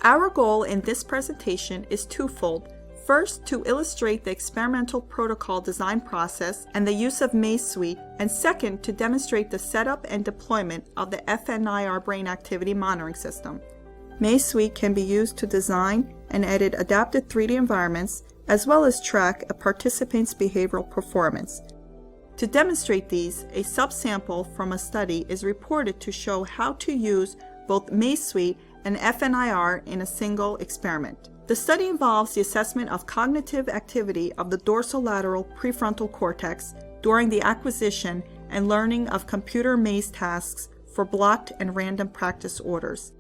Our goal in this presentation is twofold. First, to illustrate the experimental protocol design process and the use of MazeSuite, and second, to demonstrate the setup and deployment of the fNIR brain activity monitoring system. MazeSuite can be used to design and edit adapted 3D environments, as well as track a participant's behavioral performance. To demonstrate these, a subsample from a study is reported to show how to use both MazeSuite and fNIR in a single experiment. The study involves the assessment of cognitive activity of the dorsolateral prefrontal cortex during the acquisition and learning of computer maze tasks for blocked and random practice orders.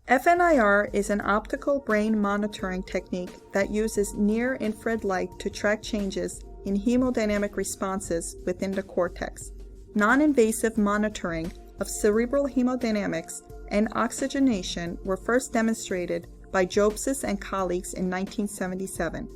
fNIR is an optical brain monitoring technique that uses near-infrared light to track changes in hemodynamic responses within the cortex. Non-invasive monitoring of cerebral hemodynamics and oxygenation were first demonstrated by Shewokis and colleagues in 1977.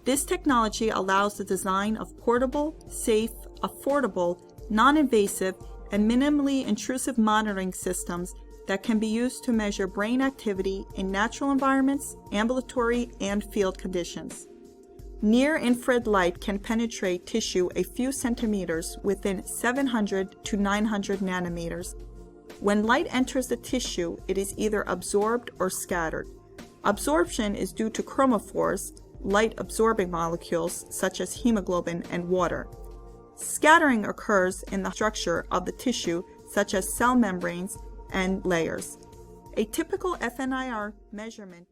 This technology allows the design of portable, safe, affordable, non-invasive, and minimally intrusive monitoring systems that can be used to measure brain activity in natural environments, ambulatory, and field conditions. Near-infrared light can penetrate tissue a few centimeters within 700 to 900 nanometers. When light enters the tissue, it is either absorbed or scattered. Absorption is due to chromophores, light-absorbing molecules such as hemoglobin and water. Scattering occurs in the structure of the tissue, such as cell membranes and layers. A typical fNIR measurement